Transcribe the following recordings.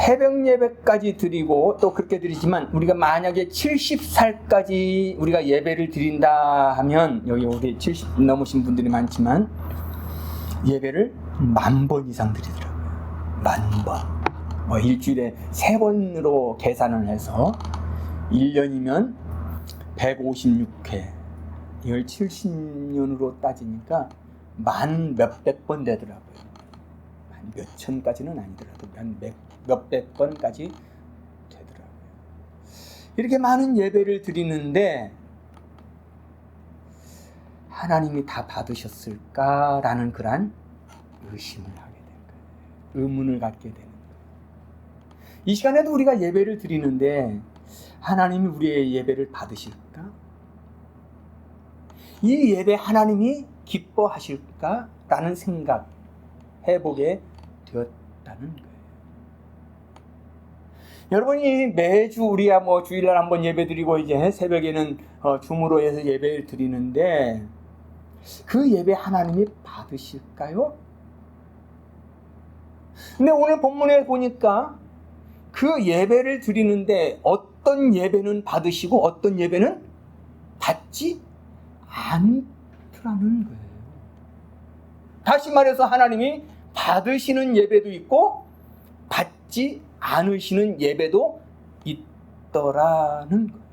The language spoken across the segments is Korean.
새벽 예배까지 드리고 또 그렇게 드리지만 우리가 만약에 70살까지 우리가 예배를 드린다 하면 여기 우리 70 넘으신 분들이 많지만 예배를 10,000번 이상 드리더라고요. 10,000번. 일주일에 3번으로 계산을 해서 1년이면 156회. 이걸 70년으로 따지니까 만 몇백 번 되더라고요. 한 몇천까지는 아니더라도 한 몇백 번까지 되더라고요. 이렇게 많은 예배를 드리는데 하나님이 다 받으셨을까라는 그런 의심을 하게 된 거예요. 의문을 갖게 되는 거예요. 이 시간에도 우리가 예배를 드리는데 하나님이 우리의 예배를 받으실까? 이 예배 하나님이 기뻐하실까라는 생각 해보게 되었다는 거예요. 여러분이 매주 우리야 주일날 한번 예배 드리고 이제 새벽에는 줌으로 해서 예배를 드리는데 그 예배 하나님이 받으실까요? 근데 오늘 본문에 보니까 그 예배를 드리는데 어떤 예배는 받으시고 어떤 예배는 받지 않더라는 거예요. 다시 말해서 하나님이 받으시는 예배도 있고 받지 않으시는 예배도 있더라는 거예요.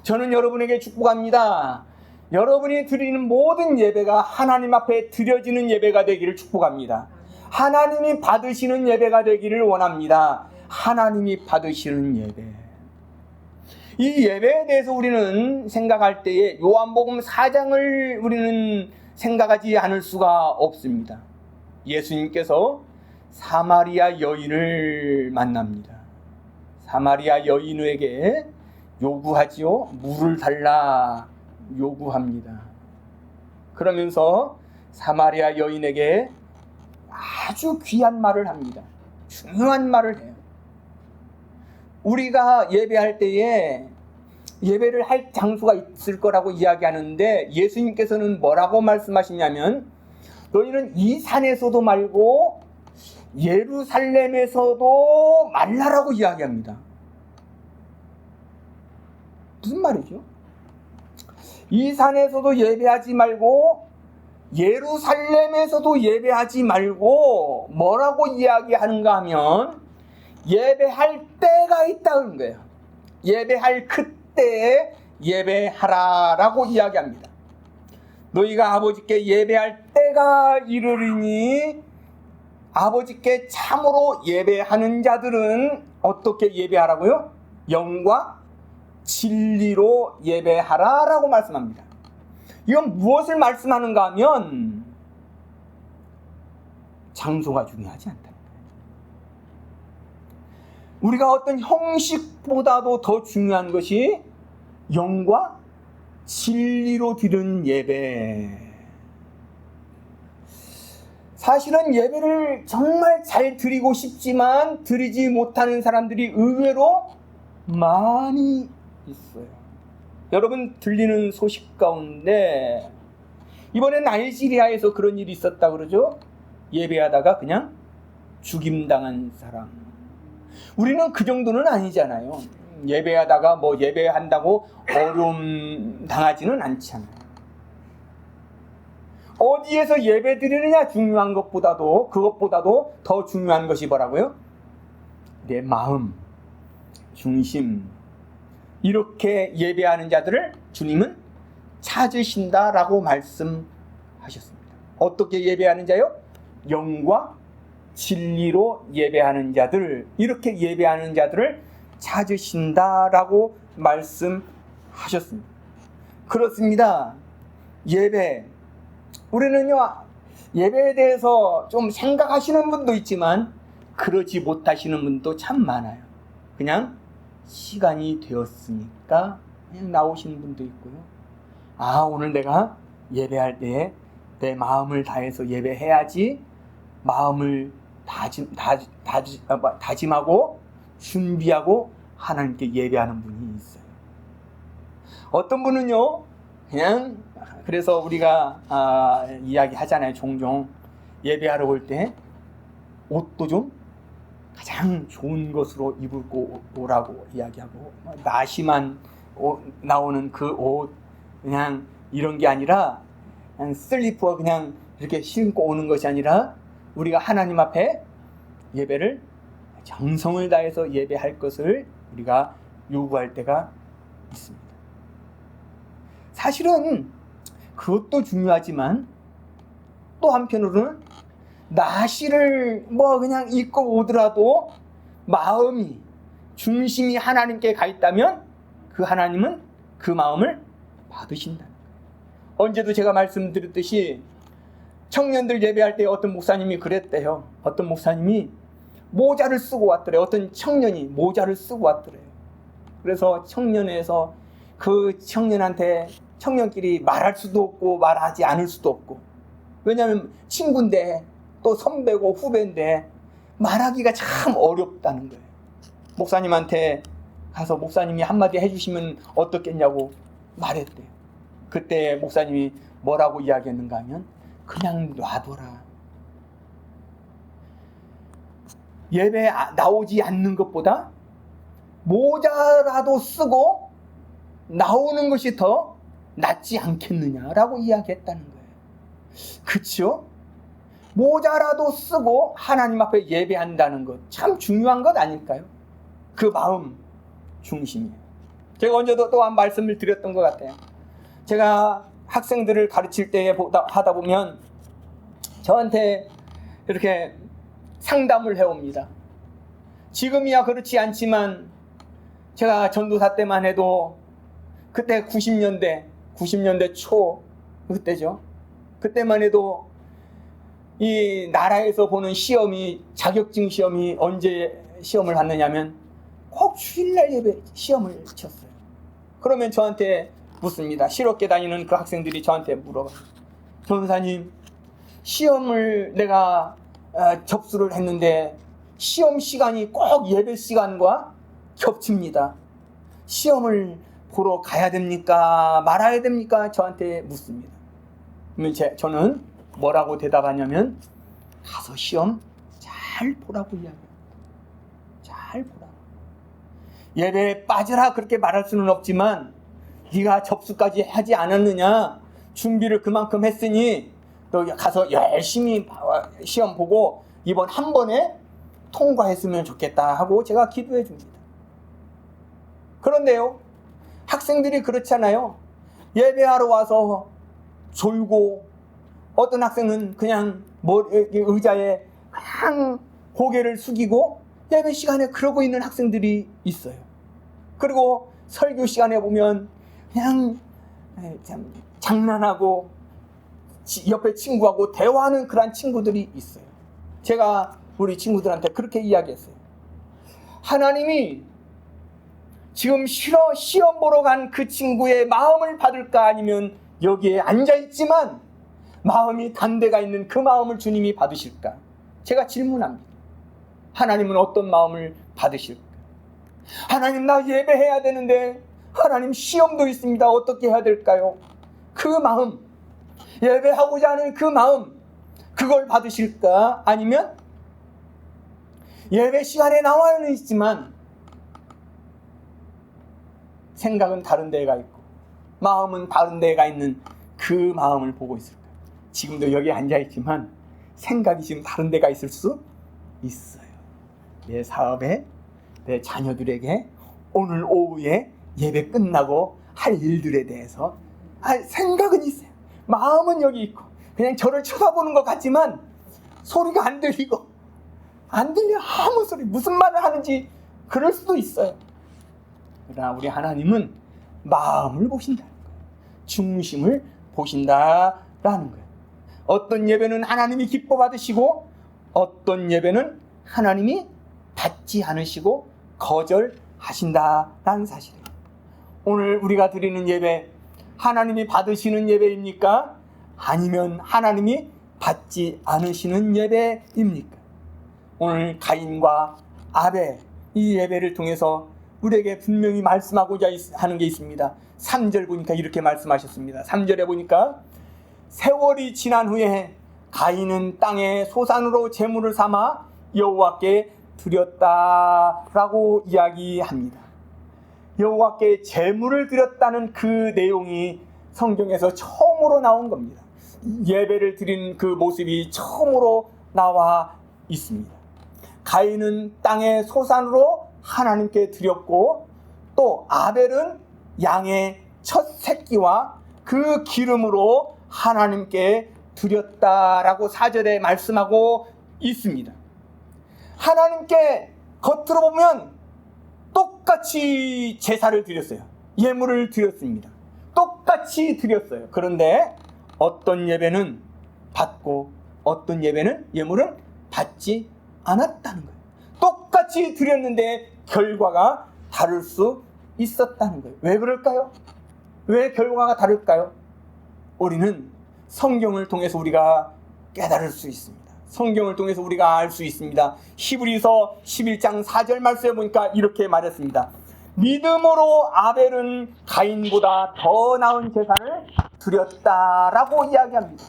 저는 여러분에게 축복합니다. 여러분이 드리는 모든 예배가 하나님 앞에 드려지는 예배가 되기를 축복합니다. 하나님이 받으시는 예배가 되기를 원합니다. 하나님이 받으시는 예배. 이 예배에 대해서 우리는 생각할 때에 요한복음 4장을 우리는 생각하지 않을 수가 없습니다. 예수님께서 사마리아 여인을 만납니다. 사마리아 여인에게 요구하지요. 물을 달라 요구합니다. 그러면서 사마리아 여인에게 아주 귀한 말을 합니다. 중요한 말을 해요. 우리가 예배할 때에 예배를 할 장소가 있을 거라고 이야기하는데 예수님께서는 뭐라고 말씀하시냐면 너희는 이 산에서도 말고 예루살렘에서도 말라라고 이야기합니다. 무슨 말이죠? 이 산에서도 예배하지 말고 예루살렘에서도 예배하지 말고 뭐라고 이야기하는가 하면 예배할 때가 있다는 거예요. 예배할 그때에 예배하라라고 이야기합니다. 너희가 아버지께 예배할 때가 이르리니 아버지께 참으로 예배하는 자들은 어떻게 예배하라고요? 영과 진리로 예배하라라고 말씀합니다. 이건 무엇을 말씀하는가 하면 장소가 중요하지 않다. 우리가 어떤 형식보다도 더 중요한 것이 영과 진리로 드리는 예배. 사실은 예배를 정말 잘 드리고 싶지만 드리지 못하는 사람들이 의외로 많이 있어요. 여러분 들리는 소식 가운데 이번에 나이지리아에서 그런 일이 있었다 그러죠? 예배하다가 그냥 죽임당한 사람. 우리는 그 정도는 아니잖아요. 예배하다가 예배한다고 어려움 당하지는 않잖아요. 어디에서 예배 드리느냐 중요한 것보다도 그것보다도 더 중요한 것이 뭐라고요? 내 마음, 중심. 이렇게 예배하는 자들을 주님은 찾으신다라고 말씀하셨습니다. 어떻게 예배하는 자요? 영과 진리로 예배하는 자들, 이렇게 예배하는 자들을 찾으신다라고 말씀하셨습니다. 그렇습니다. 예배. 우리는요, 예배에 대해서 좀 생각하시는 분도 있지만 그러지 못하시는 분도 참 많아요. 그냥 시간이 되었으니까 그냥 나오시는 분도 있고요. 오늘 내가 예배할 때에 내 마음을 다해서 예배해야지 마음을 다짐하고 준비하고 하나님께 예배하는 분이 있어요. 어떤 분은요, 그냥 그래서 우리가 이야기하잖아요. 종종 예배하러 올 때 옷도 좀 가장 좋은 것으로 입고 오라고 이야기하고, 나시만 나오는 그 옷 그냥 이런 게 아니라 그냥 슬리퍼 그냥 이렇게 신고 오는 것이 아니라 우리가 하나님 앞에 예배를 정성을 다해서 예배할 것을 우리가 요구할 때가 있습니다. 사실은 그것도 중요하지만 또 한편으로는 나시를 그냥 입고 오더라도 마음이, 중심이 하나님께 가 있다면 그 하나님은 그 마음을 받으신다. 언제도 제가 말씀드렸듯이 청년들 예배할 때 어떤 목사님이 그랬대요. 어떤 목사님이 모자를 쓰고 왔더래요. 어떤 청년이 모자를 쓰고 왔더래요. 그래서 청년회에서 그 청년한테 청년끼리 말할 수도 없고 말하지 않을 수도 없고, 왜냐하면 친구인데 또 선배고 후배인데 말하기가 참 어렵다는 거예요. 목사님한테 가서 목사님이 한마디 해주시면 어떻겠냐고 말했대요. 그때 목사님이 뭐라고 이야기했는가 하면 그냥 놔둬라. 예배 나오지 않는 것보다 모자라도 쓰고 나오는 것이 더 낫지 않겠느냐라고 이야기했다는 거예요. 그렇죠? 모자라도 쓰고 하나님 앞에 예배한다는 것 참 중요한 것 아닐까요? 그 마음 중심이에요. 제가 언제도 또한 말씀을 드렸던 것 같아요. 제가 학생들을 가르칠 때 하다 보면 저한테 이렇게 상담을 해옵니다. 지금이야 그렇지 않지만 제가 전도사 때만 해도 그때 90년대 초 그때죠. 그때만 해도 이 나라에서 보는 시험이, 자격증 시험이 언제 시험을 받느냐면 꼭 주일날 예배 시험을 쳤어요. 그러면 저한테 묻습니다. 실업계 다니는 그 학생들이 저한테 물어봐요. 전도사님, 시험을 내가 접수를 했는데 시험 시간이 꼭 예배 시간과 겹칩니다. 시험을 보러 가야 됩니까? 말아야 됩니까? 저한테 묻습니다. 그러면 저는 뭐라고 대답하냐면 가서 시험 잘 보라고 이야기합니다. 잘 보라. 예배에 빠져라 그렇게 말할 수는 없지만 네가 접수까지 하지 않았느냐, 준비를 그만큼 했으니 너 가서 열심히 시험 보고 이번 한 번에 통과했으면 좋겠다 하고 제가 기도해 줍니다. 그런데요, 학생들이 그렇잖아요. 예배하러 와서 졸고, 어떤 학생은 그냥 의자에 그냥 고개를 숙이고 예배 시간에 그러고 있는 학생들이 있어요. 그리고 설교 시간에 보면 그냥 장난하고 옆에 친구하고 대화하는 그런 친구들이 있어요. 제가 우리 친구들한테 그렇게 이야기했어요. 하나님이 지금 시험 보러 간 그 친구의 마음을 받을까, 아니면 여기에 앉아있지만 마음이 단대가 있는 그 마음을 주님이 받으실까? 제가 질문합니다. 하나님은 어떤 마음을 받으실까? 하나님, 나 예배해야 되는데 하나님 시험도 있습니다. 어떻게 해야 될까요? 그 마음, 예배하고자 하는 그 마음, 그걸 받으실까? 아니면 예배 시간에 나와는 있지만 생각은 다른 데가 있고 마음은 다른 데가 있는 그 마음을 보고 있을까? 지금도 여기 앉아있지만 생각이 지금 다른 데가 있을 수 있어요. 내 사업에, 내 자녀들에게 오늘 오후에 예배 끝나고 할 일들에 대해서 생각은 있어요. 마음은 여기 있고 그냥 저를 쳐다보는 것 같지만 소리가 안 들리고, 안 들려. 아무 소리, 무슨 말을 하는지 그럴 수도 있어요. 그러나 우리 하나님은 마음을 보신다는 거예요. 중심을 보신다라는 거예요. 어떤 예배는 하나님이 기뻐 받으시고 어떤 예배는 하나님이 받지 않으시고 거절하신다라는 사실이에요. 오늘 우리가 드리는 예배, 하나님이 받으시는 예배입니까? 아니면 하나님이 받지 않으시는 예배입니까? 오늘 가인과 아벨, 이 예배를 통해서 우리에게 분명히 말씀하고자 하는 게 있습니다. 3절 보니까 이렇게 말씀하셨습니다. 3절에 보니까 세월이 지난 후에 가인은 땅에 소산으로 제물을 삼아 여호와께 드렸다라고 이야기합니다. 여호와께 제물을 드렸다는 그 내용이 성경에서 처음으로 나온 겁니다. 예배를 드린 그 모습이 처음으로 나와 있습니다. 가인은 땅의 소산으로 하나님께 드렸고, 또 아벨은 양의 첫 새끼와 그 기름으로 하나님께 드렸다라고 4절에 말씀하고 있습니다. 하나님께 겉으로 보면 똑같이 제사를 드렸어요. 예물을 드렸습니다. 똑같이 드렸어요. 그런데 어떤 예배는 받고 어떤 예배는 예물은 받지 않았다는 거예요. 똑같이 드렸는데 결과가 다를 수 있었다는 거예요. 왜 그럴까요? 왜 결과가 다를까요? 우리는 성경을 통해서 우리가 깨달을 수 있습니다. 성경을 통해서 우리가 알 수 있습니다. 히브리서 11장 4절 말씀에 보니까 이렇게 말했습니다. 믿음으로 아벨은 가인보다 더 나은 제사를 드렸다라고 이야기합니다.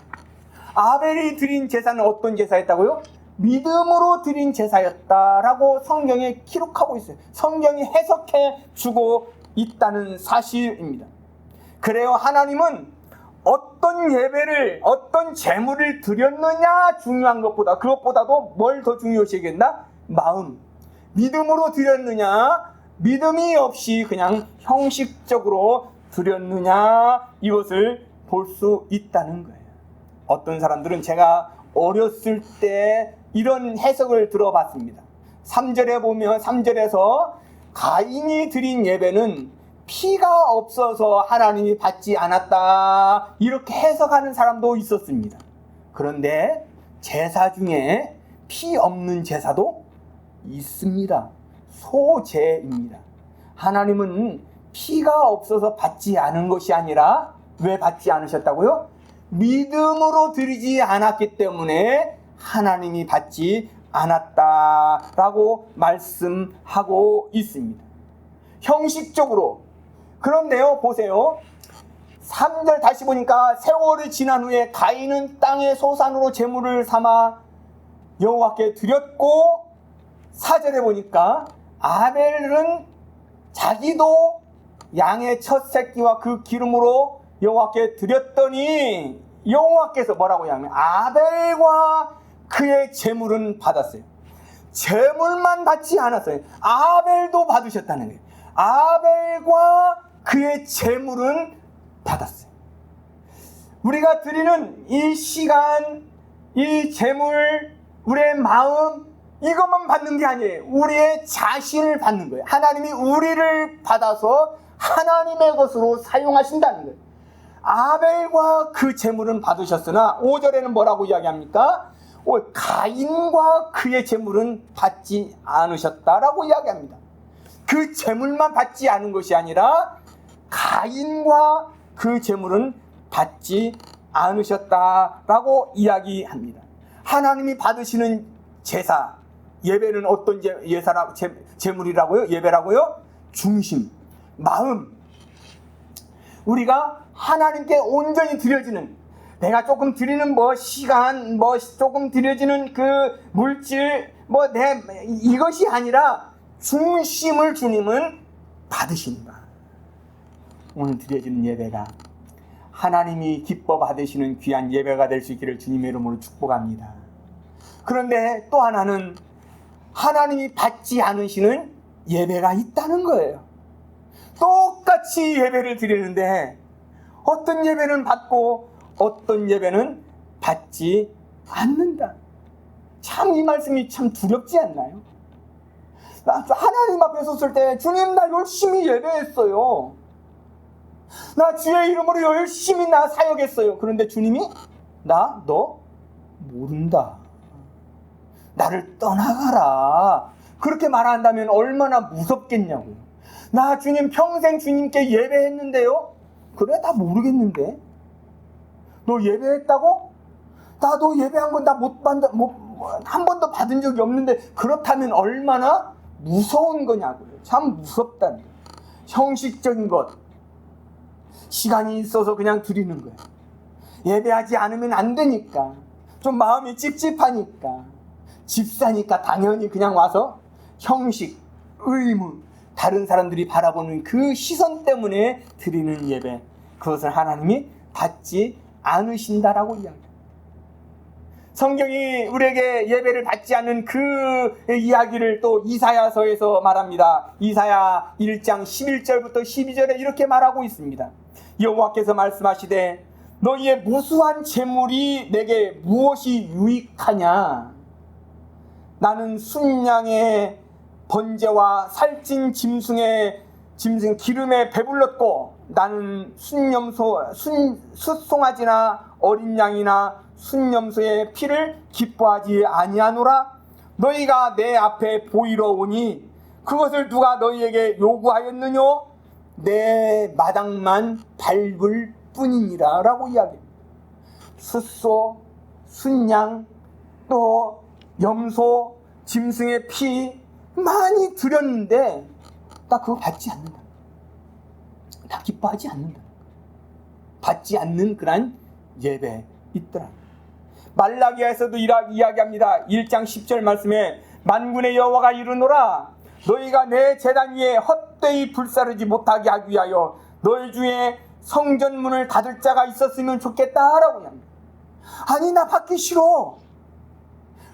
아벨이 드린 제사는 어떤 제사였다고요? 믿음으로 드린 제사였다라고 성경에 기록하고 있어요. 성경이 해석해 주고 있다는 사실입니다. 그래요, 하나님은 어떤 예배를, 어떤 제물을 드렸느냐 중요한 것보다, 그것보다도 뭘 더 중요시 여긴다? 마음. 믿음으로 드렸느냐, 믿음이 없이 그냥 형식적으로 드렸느냐, 이것을 볼 수 있다는 거예요. 어떤 사람들은 제가 어렸을 때 이런 해석을 들어봤습니다. 3절에 보면 3절에서 가인이 드린 예배는 피가 없어서 하나님이 받지 않았다, 이렇게 해석하는 사람도 있었습니다. 그런데 제사 중에 피 없는 제사도 있습니다. 소제입니다. 하나님은 피가 없어서 받지 않은 것이 아니라 왜 받지 않으셨다고요? 믿음으로 드리지 않았기 때문에 하나님이 받지 않았다라고 말씀하고 있습니다. 형식적으로. 그런데요, 보세요. 3절 다시 보니까 세월이 지난 후에 가인은 땅의 소산으로 제물을 삼아 여호와께 드렸고, 4절에 보니까 아벨은 자기도 양의 첫 새끼와 그 기름으로 여호와께 드렸더니 여호와께서 뭐라고 하냐면 아벨과 그의 제물은 받았어요. 제물만 받지 않았어요. 아벨도 받으셨다는 거예요. 아벨과 그의 제물은 받았어요. 우리가 드리는 이 시간, 이 제물, 우리의 마음, 이것만 받는 게 아니에요. 우리의 자신을 받는 거예요. 하나님이 우리를 받아서 하나님의 것으로 사용하신다는 거예요. 아벨과 그 제물은 받으셨으나 5절에는 뭐라고 이야기합니까? 가인과 그의 제물은 받지 않으셨다라고 이야기합니다. 그 제물만 받지 않은 것이 아니라 가인과 그 제물은 받지 않으셨다라고 이야기합니다. 하나님이 받으시는 제사, 예배는 어떤 제물이라고요? 예배라고요? 중심, 마음. 우리가 하나님께 온전히 드려지는, 내가 조금 드리는 시간, 조금 드려지는 그 물질, 이것이 아니라 중심을 주님은 받으신다. 오늘 드려지는 예배가 하나님이 기뻐 받으시는 귀한 예배가 될 수 있기를 주님의 이름으로 축복합니다. 그런데 또 하나는 하나님이 받지 않으시는 예배가 있다는 거예요. 똑같이 예배를 드리는데 어떤 예배는 받고 어떤 예배는 받지 않는다. 참 이 말씀이 참 두렵지 않나요? 나 하나님 앞에 섰을 때 주님, 나 열심히 예배했어요. 나 주의 이름으로 열심히 나 사역했어요. 그런데 주님이 너 모른다, 나를 떠나가라, 그렇게 말한다면 얼마나 무섭겠냐고요. 나 주님 평생 주님께 예배했는데요. 그래, 나 모르겠는데. 너 예배했다고? 나도 예배한 건 나 한 번도 받은 적이 없는데, 그렇다면 얼마나 무서운 거냐고요. 참 무섭다는 거예요. 형식적인 것, 시간이 있어서 그냥 드리는 거예요. 예배하지 않으면 안 되니까, 좀 마음이 찝찝하니까, 집사니까 당연히 그냥 와서 형식, 의무, 다른 사람들이 바라보는 그 시선 때문에 드리는 예배, 그것을 하나님이 받지 않으신다라고 이야기합니다. 성경이 우리에게 예배를 받지 않는 그 이야기를 또 이사야서에서 말합니다. 이사야 1장 11절부터 12절에 이렇게 말하고 있습니다. 여호와께서 말씀하시되 너희의 무수한 재물이 내게 무엇이 유익하냐? 나는 순양의 번제와 살찐 짐승의 기름에 배불렀고 나는 숫송아지나 어린 양이나 순염소의 피를 기뻐하지 아니하노라. 너희가 내 앞에 보이러 오니 그것을 누가 너희에게 요구하였느뇨? 내 마당만 밟을 뿐이니라 라고 이야기합니다. 숫소, 순양, 또 염소, 짐승의 피 많이 드렸는데 나 그거 받지 않는다. 나 기뻐하지 않는다. 받지 않는 그런 예배 있더라. 말라기야에서도 이야기합니다. 1장 10절 말씀에 만군의 여호와가 이르노라. 너희가 내 제단 위에 헛되이 불사르지 못하게 하기 위하여 너희 중에 성전문을 닫을 자가 있었으면 좋겠다라고 합니다. 아니 나 받기 싫어.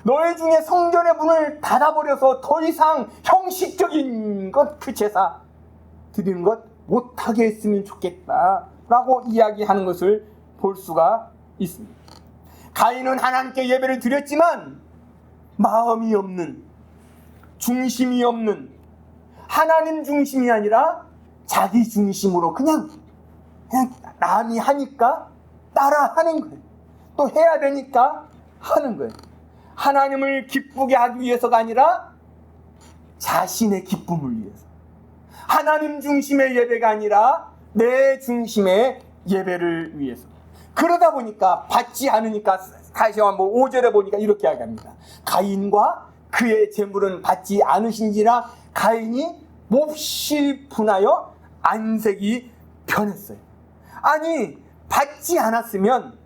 너희 중에 성전의 문을 닫아버려서 더 이상 형식적인 것, 그 제사 드리는 것 못하게 했으면 좋겠다라고 이야기하는 것을 볼 수가 있습니다. 가인은 하나님께 예배를 드렸지만 마음이 없는, 중심이 없는, 하나님 중심이 아니라 자기 중심으로 그냥 남이 하니까 따라 하는 거예요. 또 해야 되니까 하는 거예요. 하나님을 기쁘게 하기 위해서가 아니라 자신의 기쁨을 위해서. 하나님 중심의 예배가 아니라 내 중심의 예배를 위해서. 그러다 보니까 받지 않으니까 다시 한번 5절에 보니까 이렇게 이야기합니다. 가인과 그의 재물은 받지 않으신지라 가인이 몹시 분하여 안색이 변했어요. 아니 받지 않았으면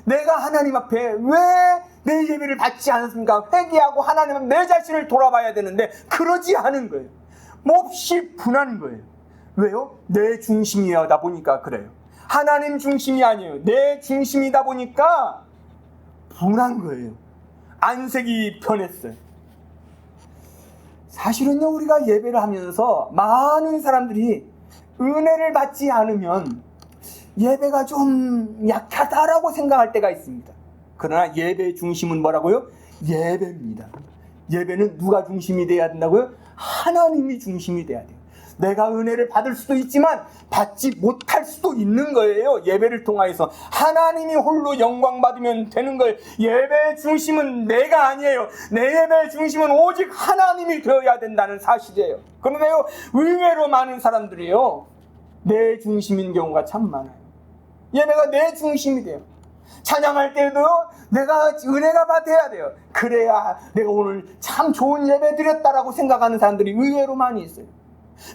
내가 하나님 앞에 왜 내 예배를 받지 않았습니까? 회개하고 하나님 앞에 내 자신을 돌아봐야 되는데 그러지 않은 거예요. 몹시 분한 거예요. 왜요? 내 중심이다 보니까 그래요. 하나님 중심이 아니에요. 내 중심이다 보니까 분한 거예요. 안색이 변했어요. 사실은요, 우리가 예배를 하면서 많은 사람들이 은혜를 받지 않으면 예배가 좀 약하다라고 생각할 때가 있습니다. 그러나 예배의 중심은 뭐라고요? 예배입니다. 예배는 누가 중심이 돼야 된다고요? 하나님이 중심이 돼야 돼요. 내가 은혜를 받을 수도 있지만 받지 못할 수도 있는 거예요. 예배를 통하여서 하나님이 홀로 영광 받으면 되는 거예요. 예배의 중심은 내가 아니에요. 내 예배의 중심은 오직 하나님이 되어야 된다는 사실이에요. 그런데요, 의외로 많은 사람들이요, 내 중심인 경우가 참 많아요. 예배가 내 중심이 돼요. 찬양할 때도 내가 은혜가 받아야 돼요. 그래야 내가 오늘 참 좋은 예배 드렸다라고 생각하는 사람들이 의외로 많이 있어요.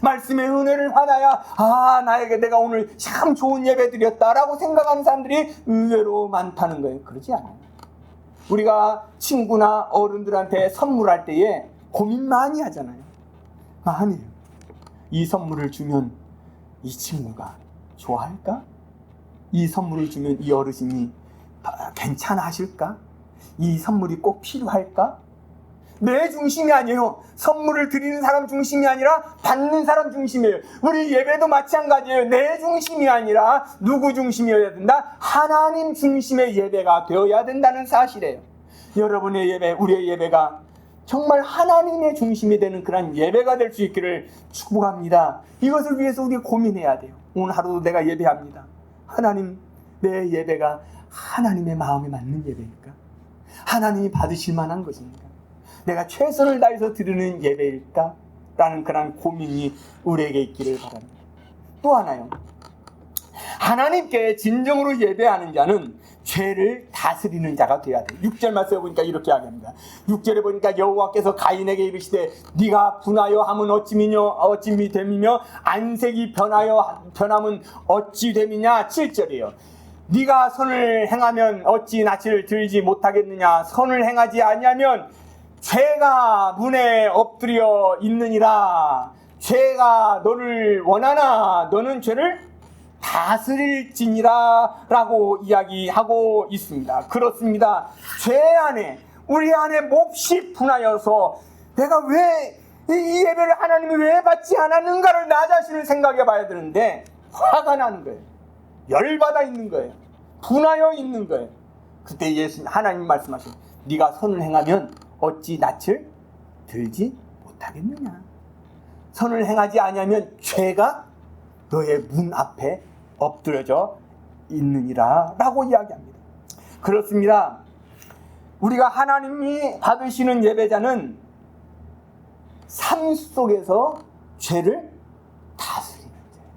말씀의 은혜를 받아야 나에게 내가 오늘 참 좋은 예배 드렸다라고 생각하는 사람들이 의외로 많다는 거예요. 그러지 않아요. 우리가 친구나 어른들한테 선물할 때에 고민 많이 하잖아요. 아니에요. 이 선물을 주면 이 친구가 좋아할까? 이 선물을 주면 이 어르신이 괜찮아 하실까? 이 선물이 꼭 필요할까? 내 중심이 아니에요. 선물을 드리는 사람 중심이 아니라 받는 사람 중심이에요. 우리 예배도 마찬가지예요. 내 중심이 아니라 누구 중심이어야 된다? 하나님 중심의 예배가 되어야 된다는 사실이에요. 여러분의 예배, 우리의 예배가 정말 하나님의 중심이 되는 그런 예배가 될 수 있기를 축복합니다. 이것을 위해서 우리가 고민해야 돼요. 오늘 하루도 내가 예배합니다. 하나님, 내 예배가 하나님의 마음에 맞는 예배일까? 하나님이 받으실 만한 것입니까? 내가 최선을 다해서 드리는 예배일까? 라는 그런 고민이 우리에게 있기를 바랍니다. 또 하나요. 하나님께 진정으로 예배하는 자는 죄를 다스리는 자가 되어야 돼요. 6절 말씀에 보니까 이렇게 이야기합니다. 6절에 보니까 여호와께서 가인에게 이르시되 네가 분하여 함은 어찌 됨이며 안색이 변함은 어찌 됨이냐. 7절이에요. 네가 선을 행하면 어찌 낯을 들지 못하겠느냐. 선을 행하지 아니하면 죄가 문에 엎드려 있느니라. 죄가 너를 원하나 너는 죄를 다스릴지니라 라고 이야기하고 있습니다. 그렇습니다. 죄 안에 우리 안에 몹시 분하여서 내가 왜 이 예배를 하나님이 왜 받지 않았는가를 나 자신을 생각해 봐야 되는데 화가 나는 거예요. 열받아 있는 거예요. 분하여 있는 거예요. 그때 예수님 하나님 말씀하시고 네가 선을 행하면 어찌 낯을 들지 못하겠느냐. 선을 행하지 아니하면 죄가 너의 문 앞에 엎드려져 있느니라 라고 이야기합니다. 그렇습니다. 우리가 하나님이 받으시는 예배자는 삶 속에서 죄를 다스리는 자예요.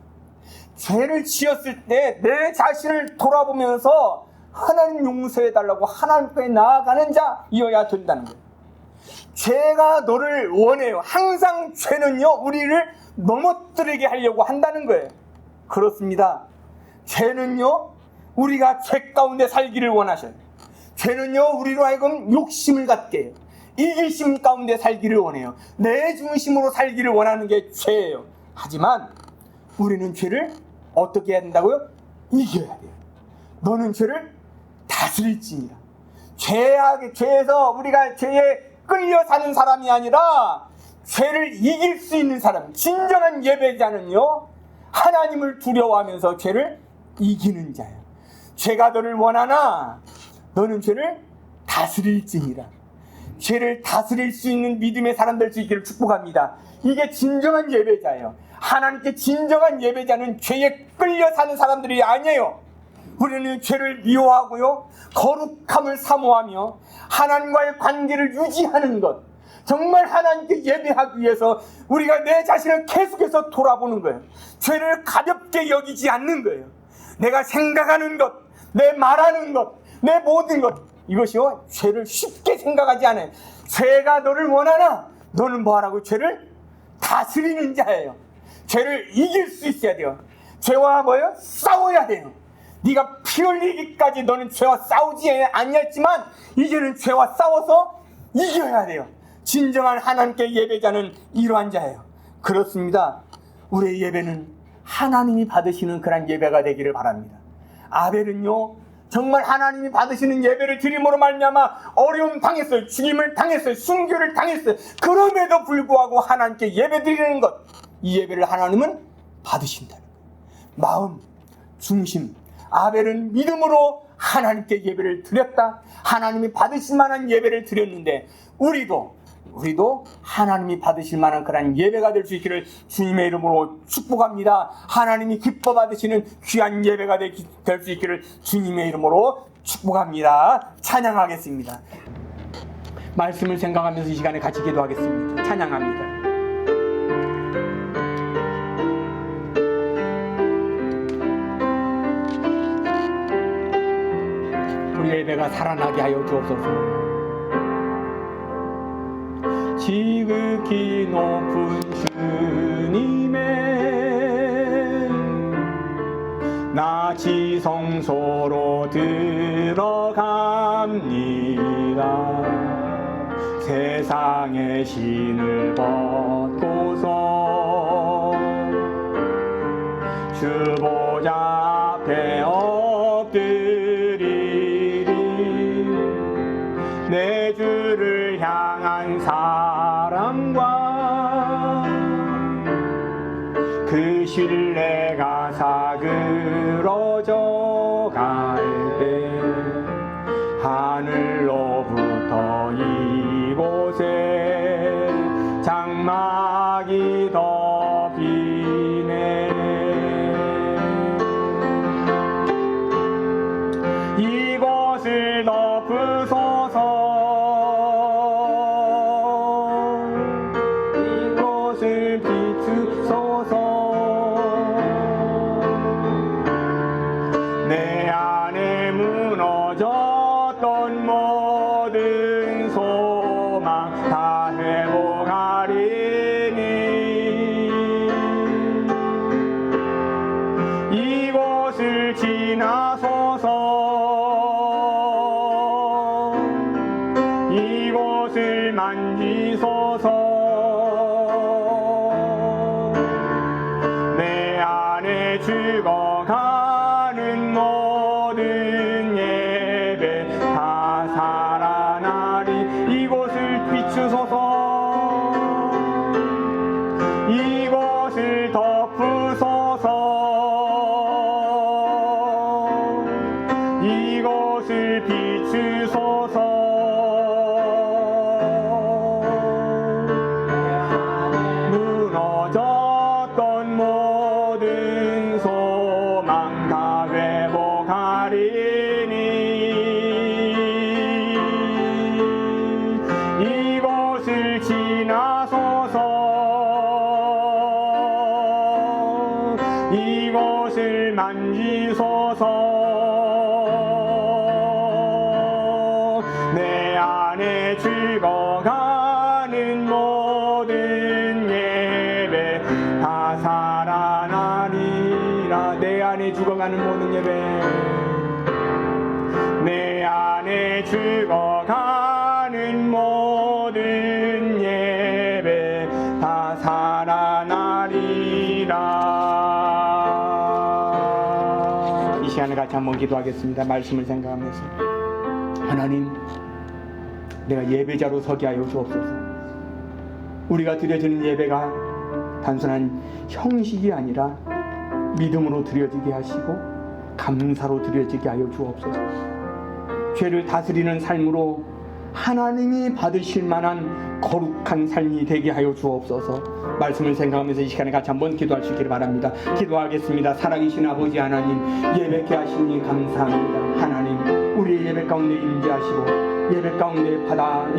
죄를 지었을 때 내 자신을 돌아보면서 하나님 용서해달라고 하나님께 나아가는 자이어야 된다는 거예요. 죄가 너를 원해요. 항상 죄는요 우리를 넘어뜨리게 하려고 한다는 거예요. 그렇습니다. 죄는요 우리가 죄 가운데 살기를 원하셔요. 죄는요 우리로 하여금 욕심을 갖게 해요. 이기심 가운데 살기를 원해요. 내 중심으로 살기를 원하는 게 죄예요. 하지만 우리는 죄를 어떻게 해야 된다고요? 이겨야 돼요. 너는 죄를 다스릴지니라. 죄에서 우리가 죄에 끌려 사는 사람이 아니라 죄를 이길 수 있는 사람, 진정한 예배자는요 하나님을 두려워하면서 죄를 이기는 자예요. 죄가 너를 원하나 너는 죄를 다스릴지니라. 죄를 다스릴 수 있는 믿음의 사람 될 수 있기를 축복합니다. 이게 진정한 예배자예요. 하나님께 진정한 예배자는 죄에 끌려 사는 사람들이 아니에요. 우리는 죄를 미워하고요 거룩함을 사모하며 하나님과의 관계를 유지하는 것, 정말 하나님께 예배하기 위해서 우리가 내 자신을 계속해서 돌아보는 거예요. 죄를 가볍게 여기지 않는 거예요. 내가 생각하는 것, 내 말하는 것, 내 모든 것, 이것이요 죄를 쉽게 생각하지 않아요. 죄가 너를 원하나 너는 뭐하라고? 죄를 다스리는 자예요. 죄를 이길 수 있어야 돼요. 죄와 뭐예요? 싸워야 돼요. 네가 피 흘리기까지 너는 죄와 싸우지 아니했지만 이제는 죄와 싸워서 이겨야 돼요. 진정한 하나님께 예배자는 이러한 자예요. 그렇습니다. 우리의 예배는 하나님이 받으시는 그런 예배가 되기를 바랍니다. 아벨은요 정말 하나님이 받으시는 예배를 드림으로 말미암아 어려움 당했어요. 죽임을 당했어요. 순교를 당했어요. 그럼에도 불구하고 하나님께 예배 드리는 것, 이 예배를 하나님은 받으신다는 거예요. 마음, 중심, 아벨은 믿음으로 하나님께 예배를 드렸다. 하나님이 받으실 만한 예배를 드렸는데 우리도 하나님이 받으실 만한 그런 예배가 될 수 있기를 주님의 이름으로 축복합니다. 하나님이 기뻐 받으시는 귀한 예배가 될 수 있기를 주님의 이름으로 축복합니다. 찬양하겠습니다. 말씀을 생각하면서 이 시간에 같이 기도하겠습니다. 찬양합니다. 우리의 예배가 살아나게 하여 주옵소서. 지극히 높은 주님의 나 지성소로 들어갑니다. 세상의 신을 벗고서 주 보좌 앞에 엎드리리. 내 주를 향한 사랑과 그 신뢰가 사그러져 갈 때 하늘로부터 이곳에 장막이 덮이네. 이곳을 덮으소서. 내 안에 무너졌던 모든 소망 다 회복하리니 이곳을 덮으소서 이곳을 비추소서 무너졌던 모든 소망 다 회복하리니 이곳을 지나소서 이곳을 만지소서 내 안에 죽어가는 모든 예배 다 살아나리라 내 안에 죽어가는 모든 예배 내 안에 죽어가는 모든 예배 다 살아나리라. 이 시간에 같이 한번 기도하겠습니다. 말씀을 생각하면서 하나님 내가 예배자로 서게 하여 주옵소서. 우리가 드려지는 예배가 단순한 형식이 아니라 믿음으로 드려지게 하시고 감사로 드려지게 하여 주옵소서. 죄를 다스리는 삶으로 하나님이 받으실 만한 거룩한 삶이 되게 하여 주옵소서. 말씀을 생각하면서 이 시간에 같이 한번 기도할 수 있기를 바랍니다. 기도하겠습니다. 살아계신 아버지 하나님, 예배케 하시니 감사합니다. 하나님, 우리의 예배 가운데 임재하시고 예배 가운데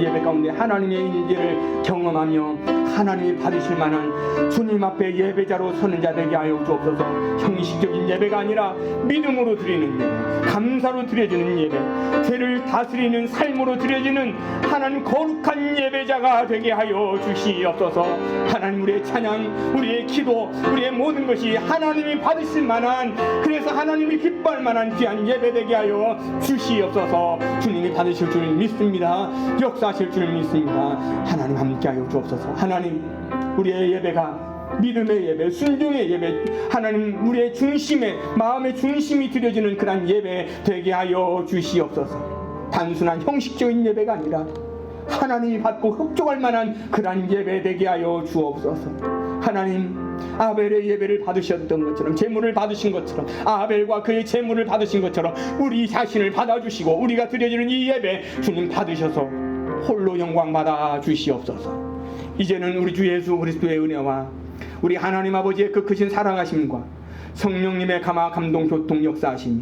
예배 가운데 하나님의 임재를 경험하며 하나님이 받으실 만한 주님 앞에 예배자로 서는 자 되게 하여 주옵소서. 형식적인 예배가 아니라 믿음으로 드리는 예배, 감사로 드려지는 예배, 죄를 다스리는 삶으로 드려지는 하나님 거룩한 예배자가 되게 하여 주시옵소서. 하나님 우리의 찬양, 우리의 기도, 우리의 모든 것이 하나님이 받으실 만한, 그래서 하나님이 기뻐할 만한 귀한 예배 되게 하여 주시옵소서. 주님이 받으실 줄 믿습니다. 역사하실 줄 믿습니다. 하나님 함께하여 주옵소서. 하나님 우리의 예배가 믿음의 예배, 순종의 예배, 하나님 우리의 중심에, 마음의 중심이 드려지는 그런 예배 되게 하여 주시옵소서. 단순한 형식적인 예배가 아니라 하나님이 받고 흡족할 만한 그런 예배 되게 하여 주옵소서. 하나님 아벨의 예배를 받으셨던 것처럼, 제물을 받으신 것처럼, 아벨과 그의 제물을 받으신 것처럼 우리 자신을 받아주시고 우리가 드려지는 이 예배 주님 받으셔서 홀로 영광 받아 주시옵소서. 이제는 우리 주 예수 그리스도의 은혜와 우리 하나님 아버지의 그 크신 사랑하심과 성령님의 감화 감동 교통 역사하심이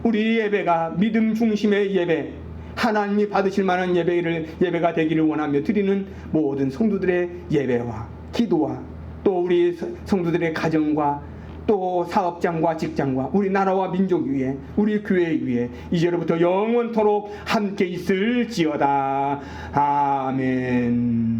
우리 예배가 믿음 중심의 예배, 하나님이 받으실 만한 예배가 되기를 원하며 드리는 모든 성도들의 예배와 기도와 또 우리 성도들의 가정과 또 사업장과 직장과 우리 나라와 민족 위에, 우리 교회 위에 이제로부터 영원토록 함께 있을지어다. 아멘.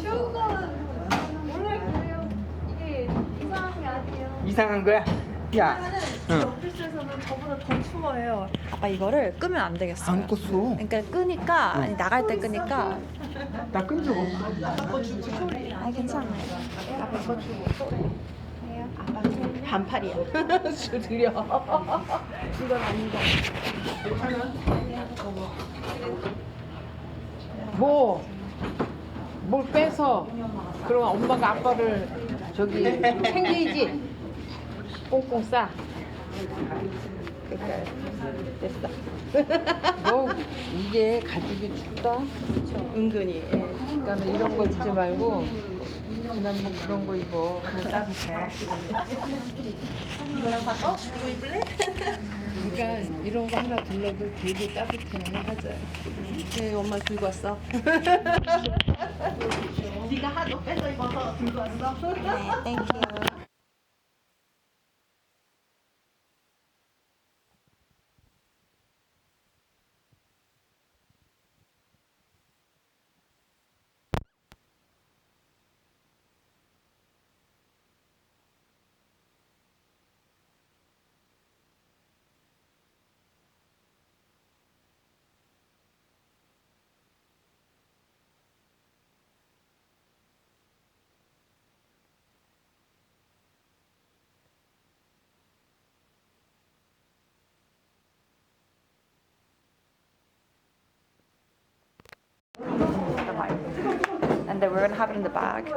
추운 거는 원래 그래요. 이게 이상한 게 아니에요. 이상한 거야? 야, 오피스에서는 저보다 더 추워해요. 아빠 이거를 끄면 안 되겠어요. 안 껐어. 그러니까 끄니까 아니 나갈 때 끄니까 나 끈 적 없어. 아 괜찮아요. 아빠 이거 주고 소리. 해요? 아빠 반팔이야. 드려. 이건 아니다. 뭘 빼서 그러면 엄마가 아빠를 저기 챙기지 꽁꽁 싸. 됐어. 너 이게 가죽이 춥다. 은근히. 예. 그러니까 이런 거 입지 말고 그냥 뭐 그런 거 입어. 따뜻해. 이거랑 바꿔? 이거 입을래? 그러니까 이런 거 하나 둘러도 되게 따뜻해 하자. 네, 엄마 들고 왔어. 네가 하도 뺏어 입어서 들고 왔어. 네, 땡큐. And then we're gonna have it in the bag.